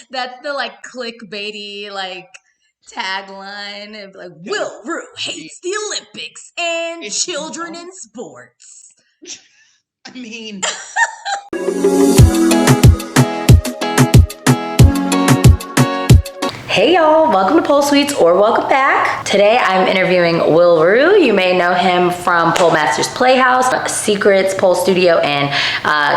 That's the like clickbaity like tagline of like Wil Rhew hates the Olympics and It's children not. in sports. I mean, Hey y'all, welcome to Pole Suites or welcome back. Today I'm interviewing Wil Rhew. You may know him from Polemasters Playhouse, Secrets Pole Studio in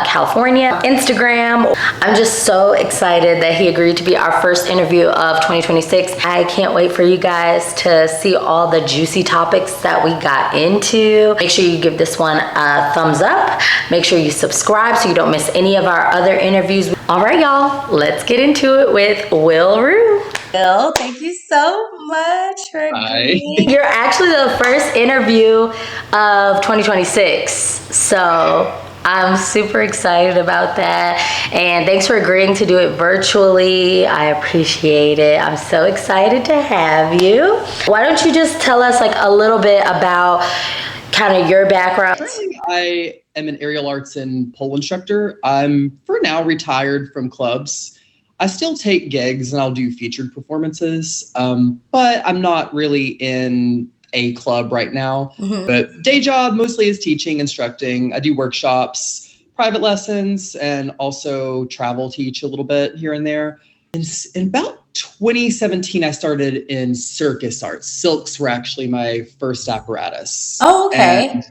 California, Instagram. I'm just so excited that he agreed to be our first interview of 2026. I can't wait for you guys to see all the juicy topics that we got into. Make sure you give this one a thumbs up. Make sure you subscribe so you don't miss any of our other interviews. All right, y'all, let's get into it with Wil Rhew. Wil, thank you so much for agreeing. You're actually the first interview of 2026, so I'm super excited about that. And thanks for agreeing to do it virtually. I appreciate it. I'm so excited to have you. Why don't you just tell us like a little bit about kind of your background? currently I am an aerial arts and pole instructor. I'm for now retired from clubs. I still take gigs and I'll do featured performances, but I'm not really in a club right now. Mhm. But day job mostly is teaching, instructing. I do workshops, private lessons, and also travel teach a little bit here and there. In about 2017, I started in circus arts. Silks were actually my first apparatus. Oh, okay. And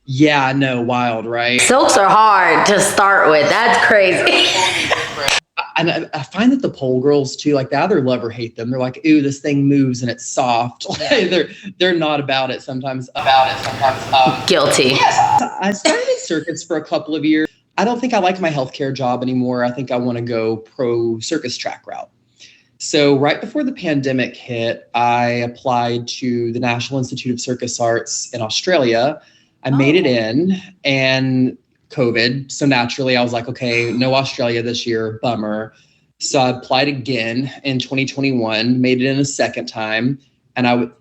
yeah, I know, wild, right? Silks are hard to start with. That's crazy. And I find that the pole girls too, like they either love or hate them. They're like, "Ooh, this thing moves and it's soft." They're not about it sometimes. Guilty. Yes, I started in circus for a couple of years. I don't think I like my healthcare job anymore. I think I want to go pro circus track route. So right before the pandemic hit, I applied to the National Institute of Circus Arts in Australia. I made it in, and COVID. So naturally I was like, okay, no Australia this year, bummer. So I applied again in 2021, made it in a second time. And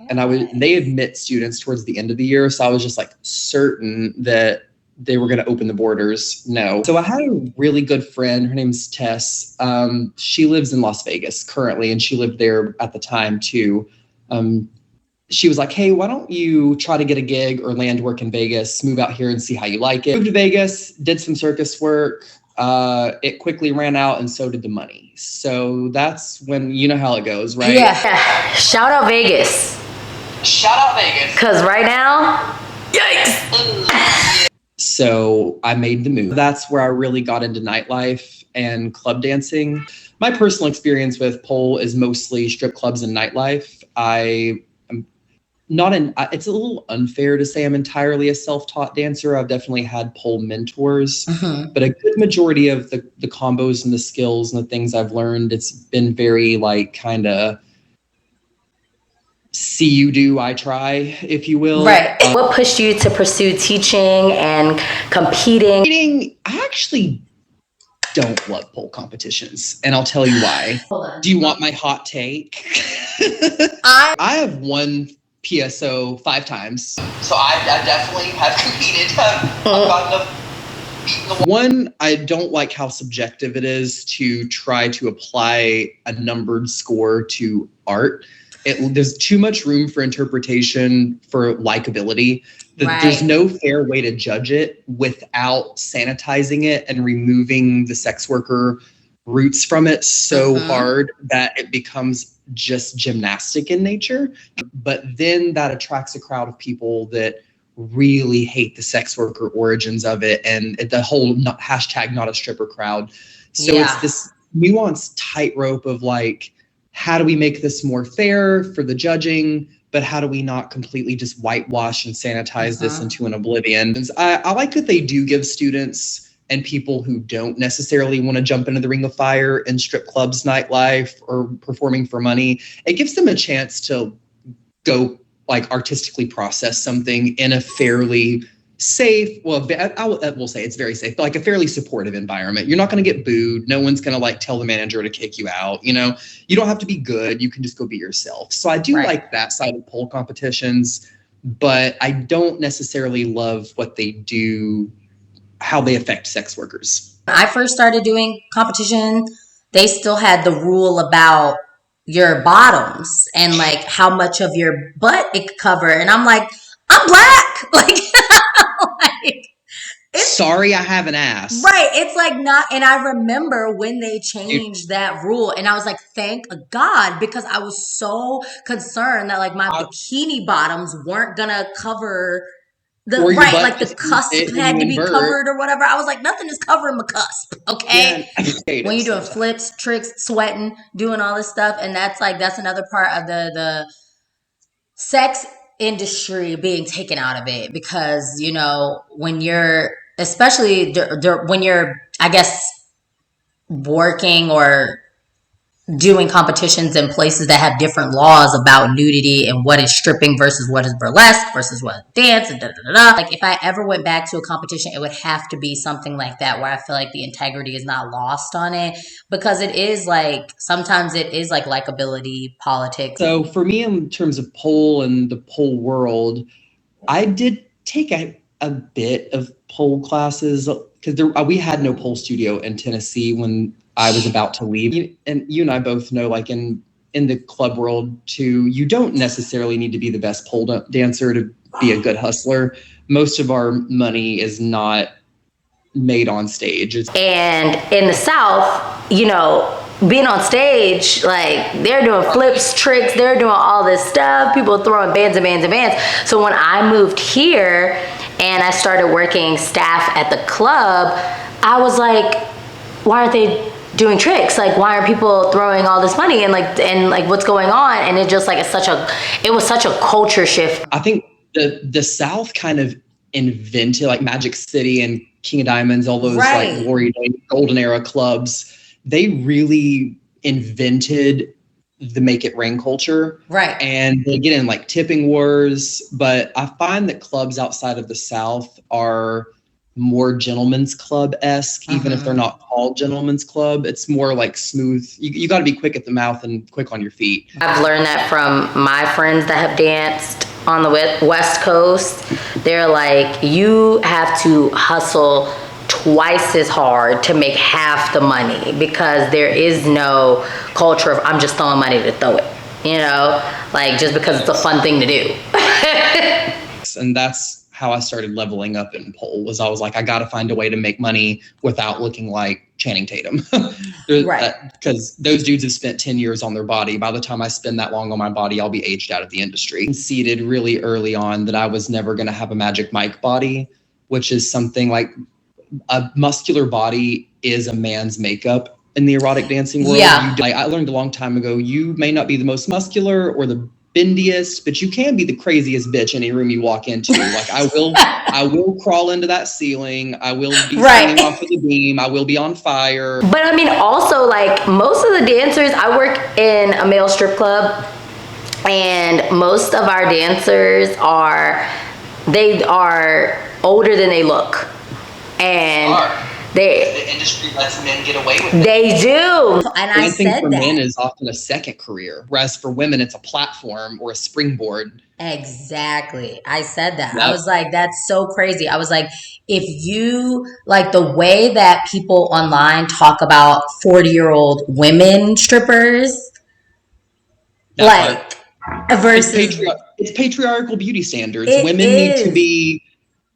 they admit students towards the end of the year. So I was just like certain that they were going to open the borders. No. So I had a really good friend. Her name's Tess. She lives in Las Vegas currently, and she lived there at the time too. She was like, "Hey, why don't you try to get a gig or land work in Vegas, move out here and see how you like it." Moved to Vegas, did some circus work. It quickly ran out, and so did the money. So that's when, you know how it goes, right? Yeah. Shout out Vegas. Shout out Vegas. Because right now, yikes. So I made the move. That's where I really got into nightlife and club dancing. My personal experience with pole is mostly strip clubs and nightlife. It's a little unfair to say I'm entirely a self-taught dancer. I've definitely had pole mentors, but a good majority of the combos and the skills and the things I've learned, it's been very like kind of see you do, I try, if you will. Right. What pushed you to pursue teaching and competing? I actually don't love pole competitions, and I'll tell you why. Do you want my hot take? I have won PSO 5 times. So I definitely have competed. I've gotten one, I don't like how subjective it is to try to apply a numbered score to art. There's too much room for interpretation for likability. There's no fair way to judge it without sanitizing it and removing the sex worker roots from it so hard that it becomes just gymnastic in nature. But then that attracts a crowd of people that really hate the sex worker origins of it, and the whole hashtag not a stripper crowd. So it's this nuanced tightrope of like, how do we make this more fair for the judging, but how do we not completely just whitewash and sanitize this into an oblivion? I like that they do give students and people who don't necessarily want to jump into the ring of fire in strip clubs, nightlife, or performing for money, it gives them a chance to go like artistically process something in a fairly safe, well, I will say it's very safe, but like a fairly supportive environment. You're not going to get booed. No one's going to like tell the manager to kick you out. You know, you don't have to be good. You can just go be yourself. So I do like that side of pole competitions, but I don't necessarily love what they do, how they affect sex workers. I first started doing competition they still had the rule about your bottoms and like how much of your butt it could cover. And I'm like, I'm black. Like sorry, I have an ass. Right. It's like not, and I remember when they changed that rule, and I was like, thank God, because I was so concerned that like my bikini bottoms weren't gonna cover the right, like the cusp had to be covered or whatever. I was like, nothing is covering the cusp, okay? Yeah, when you're doing flips, tricks, sweating, doing all this stuff, and that's another part of the sex industry being taken out of it, because you know when you're, especially when you're, I guess, working or doing competitions in places that have different laws about nudity and what is stripping versus what is burlesque versus what is dance and Like if I ever went back to a competition, it would have to be something like that where I feel like the integrity is not lost on it, because it is like, sometimes it is like likability politics. So for me, in terms of pole and the pole world, I did take a bit of pole classes because we had no pole studio in Tennessee when I was about to leave. And you and I both know, like in the club world too, you don't necessarily need to be the best pole dancer to be a good hustler. Most of our money is not made on stage. And in the South, you know, being on stage, like they're doing flips, tricks, they're doing all this stuff, people throwing bands and bands and bands. So when I moved here and I started working staff at the club, I was like, why aren't they doing tricks? Like, why are people throwing all this money, and like what's going on? And it just like, it was such a culture shift. I think the South kind of invented like Magic City and King of Diamonds, all those like glory days, golden era clubs. They really invented the make it rain culture. Right. And they get in like tipping wars. But I find that clubs outside of the South are more gentleman's club-esque, even if they're not called gentleman's club. It's more like smooth. You got to be quick at the mouth and quick on your feet. I've learned that from my friends that have danced on the West Coast. They're like, you have to hustle twice as hard to make half the money, because there is no culture of I'm just throwing money to throw it, you know, like just because it's a fun thing to do. And that's how I started leveling up in pole. Was I was like, I got to find a way to make money without looking like Channing Tatum. Right. Because those dudes have spent 10 years on their body. By the time I spend that long on my body, I'll be aged out of the industry. Conceded really early on that I was never going to have a Magic Mike body, which is something like a muscular body is a man's makeup in the erotic dancing world. Yeah. I learned a long time ago, you may not be the most muscular or the bendiest, but you can be the craziest bitch in any room you walk into. Like I will crawl into that ceiling. I will be swinging off of the beam. I will be on fire. But I mean, also like most of the dancers, I work in a male strip club, and most of our dancers are older than they look. And the industry lets men get away with it. They do. And I think said for that. men is often a second career, whereas for women it's a platform or a springboard. Exactly. I said that. Yep. I was like, that's so crazy. I was like, if you like the way that people online talk about 40-year-old women strippers, versus it's patriarchal beauty standards. Women need to be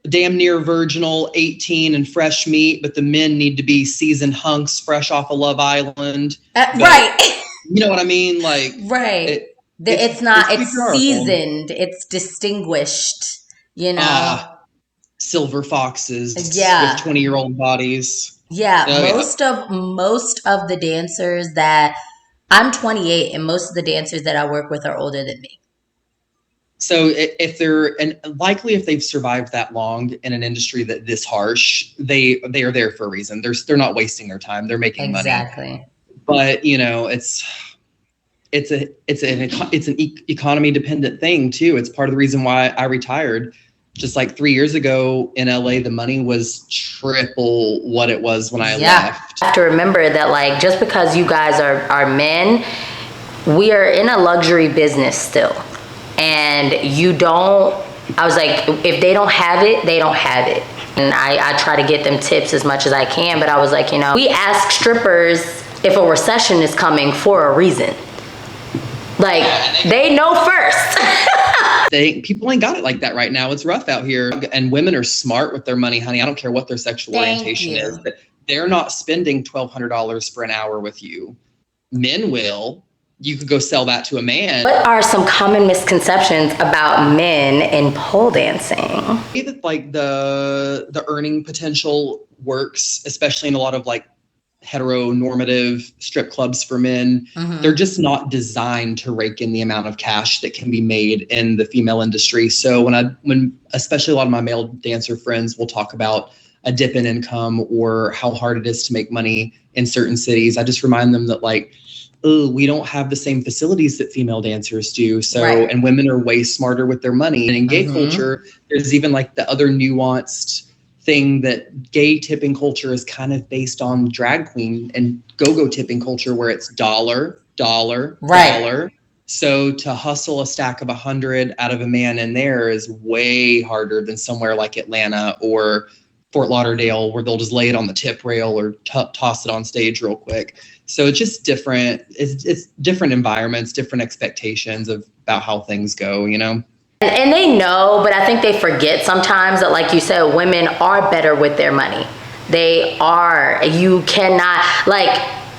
damn near virginal, 18 and fresh meat, but the men need to be seasoned hunks fresh off of Love Island. Right. You know what I mean? Like, right. It's seasoned. It's distinguished, you know. Silver foxes with 20-year-old bodies. Yeah. Most of the dancers that I'm 28, and most of the dancers that I work with are older than me. So if they've survived that long in an industry that this harsh, they are there for a reason. They're not wasting their time. They're making money. Exactly. But you know, it's an economy dependent thing too. It's part of the reason why I retired. Just like 3 years ago in LA, the money was triple what it was when I left. I have to remember that, like, just because you guys are men, we are in a luxury business still. And I was like, if they don't have it, they don't have it. And I try to get them tips as much as I can, but I was like, you know, we ask strippers if a recession is coming for a reason. Like, they know first. People ain't got it like that right now. It's rough out here. And women are smart with their money, honey. I don't care what their sexual orientation is. But they're not spending $1,200 for an hour with you. Men will. You could go sell that to a man. What are some common misconceptions about men in pole dancing? That like the earning potential works, especially in a lot of like heteronormative strip clubs for men. They're just not designed to rake in the amount of cash that can be made in the female industry. So when especially a lot of my male dancer friends will talk about a dip in income or how hard it is to make money in certain cities, I just remind them that like, we don't have the same facilities that female dancers do. So, and women are way smarter with their money. And in gay culture, there's even like the other nuanced thing that gay tipping culture is kind of based on drag queen and go-go tipping culture, where it's dollar. So to hustle a stack of 100 out of a man in there is way harder than somewhere like Atlanta or Fort Lauderdale, where they'll just lay it on the tip rail or toss it on stage real quick. So it's just different. It's different environments, different expectations about how things go, you know? And they know, but I think they forget sometimes that, like you said, women are better with their money. They are. You cannot, like,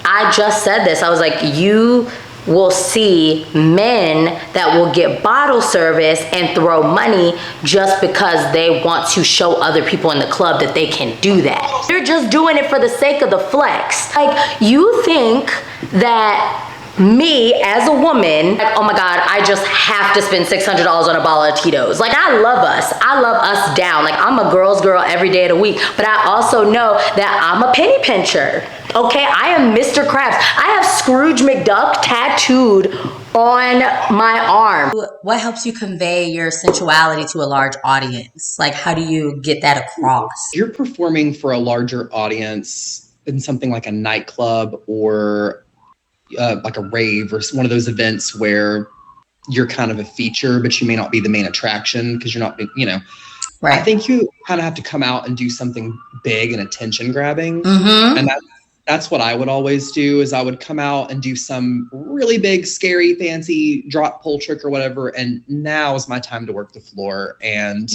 I just said this. I was like, you will see men that will get bottle service and throw money just because they want to show other people in the club that they can do that. They're just doing it for the sake of the flex. Like, you think that me as a woman, like, oh my God, I just have to spend $600 on a bottle of Tito's. Like, I love us down. Like, I'm a girl's girl every day of the week, but I also know that I'm a penny pincher. Okay, I am Mr. Krabs. I have Scrooge McDuck tattooed on my arm. What helps you convey your sensuality to a large audience? Like, how do you get that across? You're performing for a larger audience in something like a nightclub or like a rave or one of those events where you're kind of a feature, but you may not be the main attraction because you're not, you know. Right. I think you kind of have to come out and do something big and attention grabbing. And that's what I would always do, is I would come out and do some really big, scary, fancy drop pole trick or whatever. And now is my time to work the floor and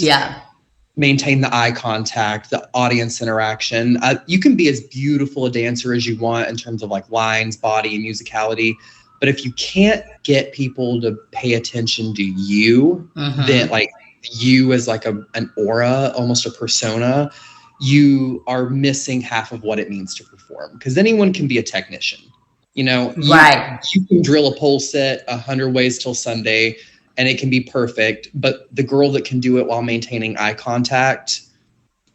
maintain the eye contact, the audience interaction. You can be as beautiful a dancer as you want in terms of like lines, body, and musicality. But if you can't get people to pay attention to you, then like you as like an aura, almost a persona, you are missing half of what it means to perform. Because anyone can be a technician. You know, you can drill a pole set 100 ways till Sunday and it can be perfect, but the girl that can do it while maintaining eye contact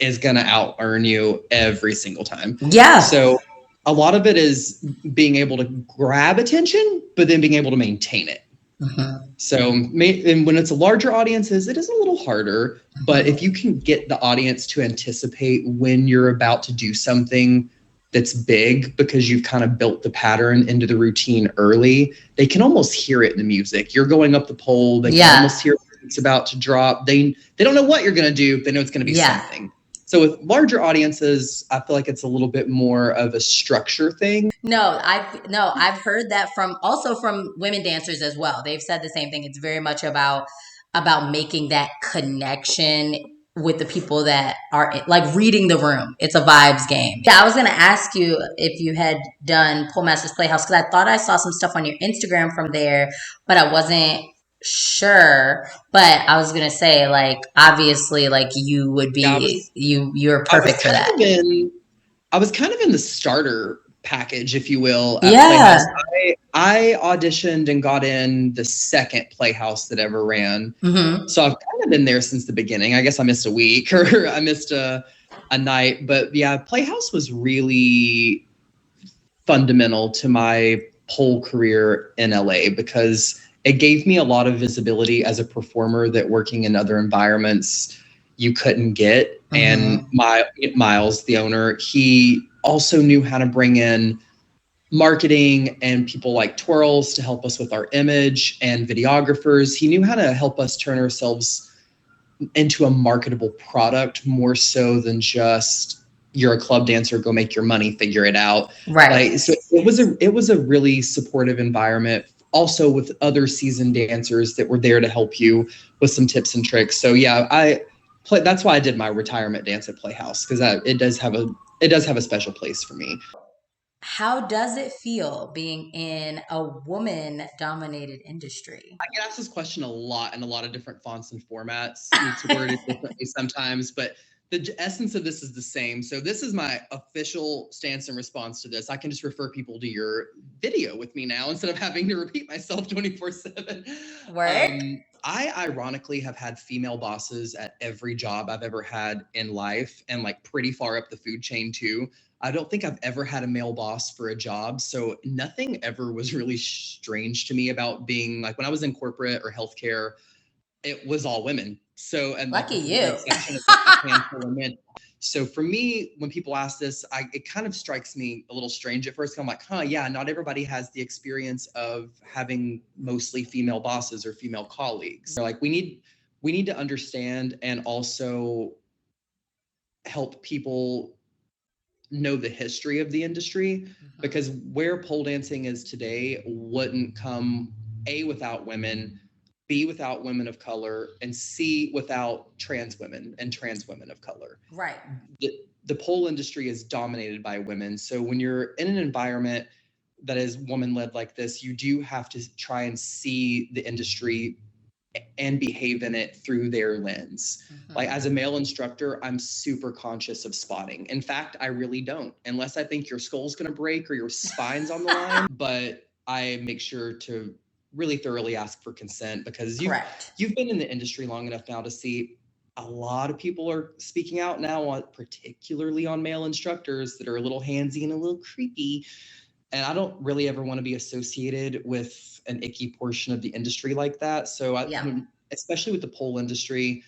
is gonna out earn you every single time. Yeah. So a lot of it is being able to grab attention, but then being able to maintain it. So and when it's a larger audiences, it is a little harder, but if you can get the audience to anticipate when you're about to do something that's big because you've kind of built the pattern into the routine early, they can almost hear it in the music. You're going up the pole, they can almost hear it's about to drop. They don't know what you're going to do, but they know it's going to be something. So with larger audiences, I feel like it's a little bit more of a structure thing. No, I've heard that from women dancers as well. They've said the same thing. It's very much about making that connection with the people that are like reading the room. It's a vibes game. Yeah, I was going to ask you if you had done Pole Masters Playhouse, because I thought I saw some stuff on your Instagram from there, but I wasn't sure. But I was going to say, like, obviously, like, you would be, you're perfect for that. I was kind of in the starter package, if you will. Playhouse. I auditioned and got in the second Playhouse that ever ran. So I've kind of been there since the beginning. I guess I missed a week or I missed a night. But yeah, Playhouse was really fundamental to my pole career in LA because it gave me a lot of visibility as a performer that working in other environments you couldn't get. And Miles, the owner, he also knew how to bring in marketing and people like Twirls to help us with our image and videographers. He knew how to help us turn ourselves into a marketable product more so than just, you're a club dancer, go make your money, figure it out. Right. Like, so it was a really supportive environment, also with other seasoned dancers that were there to help you with some tips and tricks. So yeah, that's why I did my retirement dance at Playhouse, because it does have a special place for me. How does it feel being in a woman-dominated industry? I get asked this question a lot in a lot of different fonts and formats. It's worded differently sometimes, but the essence of this is the same. So this is my official stance in response to this. I can just refer people to your video with me now instead of having to repeat myself 24/7. I ironically have had female bosses at every job I've ever had in life, and like pretty far up the food chain too. I don't think I've ever had a male boss for a job. So nothing ever was really strange to me about being like, when I was in corporate or healthcare, it was all women. So, and like, Lucky with you. the exception of a handful of men. So for me, when people ask this, it kind of strikes me a little strange at first. I'm like, yeah, not everybody has the experience of having mostly female bosses or female colleagues. So like, we need to understand and also help people know the history of the industry, because where pole dancing is today wouldn't come A, without women, B, without women of color, and C, without trans women and trans women of color. Right. The pole industry is dominated by women. So when you're in an environment that is woman-led like this, you do have to try and see the industry and behave in it through their lens. Like, as a male instructor, I'm super conscious of spotting. In fact, I really don't, unless I think your skull's going to break or your spine's on the line. But I make sure to really thoroughly ask for consent, because you've been in the industry long enough now to see a lot of people are speaking out now, particularly on male instructors that are a little handsy and a little creepy. And I don't really ever want to be associated with an icky portion of the industry like that. So especially with the pole industry,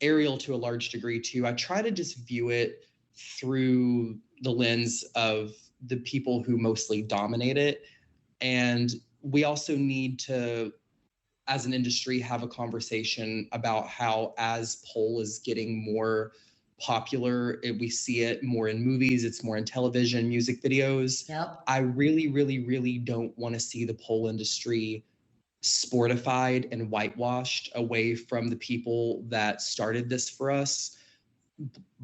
aerial to a large degree too, I try to just view it through the lens of the people who mostly dominate it. And we also need to, as an industry, have a conversation about how, as pole is getting more popular, we see it more in movies, it's more in television, music videos. I really, really, really don't want to see the pole industry sportified and whitewashed away from the people that started this for us.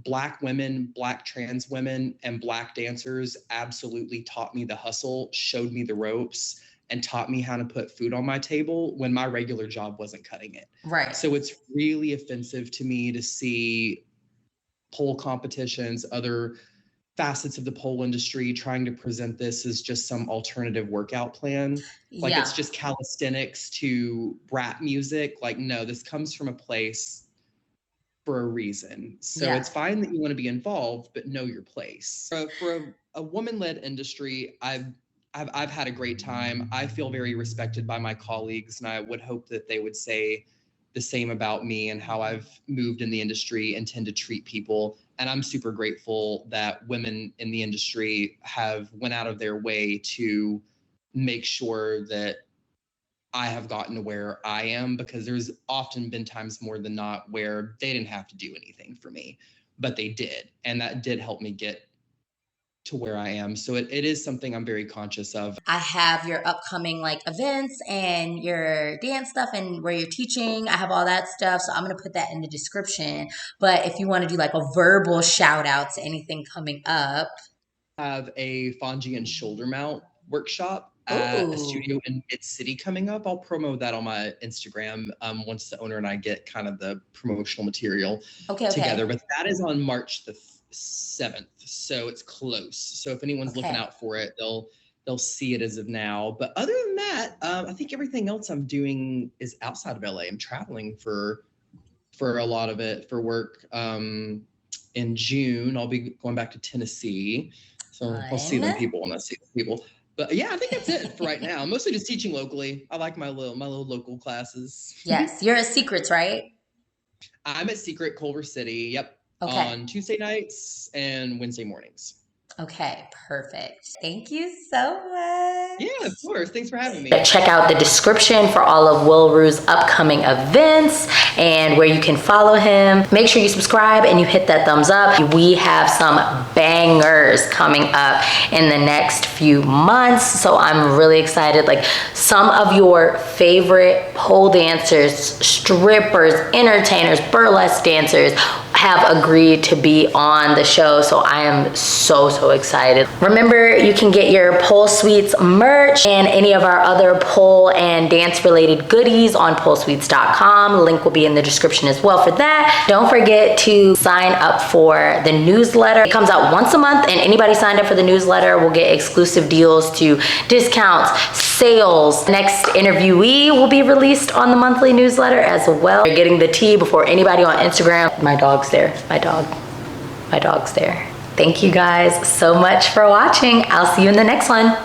Black women, Black trans women, and Black dancers absolutely taught me the hustle, showed me the ropes, and taught me how to put food on my table when my regular job wasn't cutting it. Right. So it's really offensive to me to see pole competitions, other facets of the pole industry trying to present this as just some alternative workout plan. Like, it's just calisthenics to rap music. Like, no, this comes from a place for a reason. So it's fine that you want to be involved, but know your place. For a woman-led industry, I've had a great time. I feel very respected by my colleagues, and I would hope that they would say the same about me and how I've moved in the industry and tend to treat people. And I'm super grateful that women in the industry have went out of their way to make sure that I have gotten to where I am, because there's often been times more than not where they didn't have to do anything for me, but they did. And that did help me get to where I am. So it is something I'm very conscious of. I have your upcoming like events and your dance stuff and where you're teaching. I have all that stuff. So I'm going to put that in the description. But if you want to do like a verbal shout out to anything coming up. I have a Fonji and shoulder mount workshop at a studio in Mid-City coming up. I'll promote that on my Instagram once the owner and I get kind of the promotional material together. But that is on March the 7th, so it's close. So if anyone's looking out for it, they'll see it as of now. But other than that, I think everything else I'm doing is outside of LA. I'm traveling for a lot of it for work. In June, I'll be going back to Tennessee, so I'll see them people when I see the people. But yeah, I think that's it for right now. I'm mostly just teaching locally. I like my little local classes. Yes, you're at Secrets, right? I'm at Secret Culver City. Yep. On Tuesday nights and Wednesday mornings. Okay, perfect. Thank you so much. Yeah, of course. Thanks for having me. Check out the description for all of Wil Rhew's upcoming events and where you can follow him. Make sure you subscribe and you hit that thumbs up. We have some bangers coming up in the next few months, so I'm really excited. Like, some of your favorite pole dancers, strippers, entertainers, burlesque dancers have agreed to be on the show, so I am so excited. Remember, you can get your Pole Suites merch and any of our other pole and dance related goodies on polesuites.com. Link will be in the description as well for that. Don't forget to sign up for the newsletter. It comes out once a month, and anybody signed up for the newsletter will get exclusive deals to discounts, sales. Next interviewee will be released on the monthly newsletter as well. You're getting the tea before anybody on Instagram. My dog's there. My dog's there. Thank you guys so much for watching. I'll see you in the next one.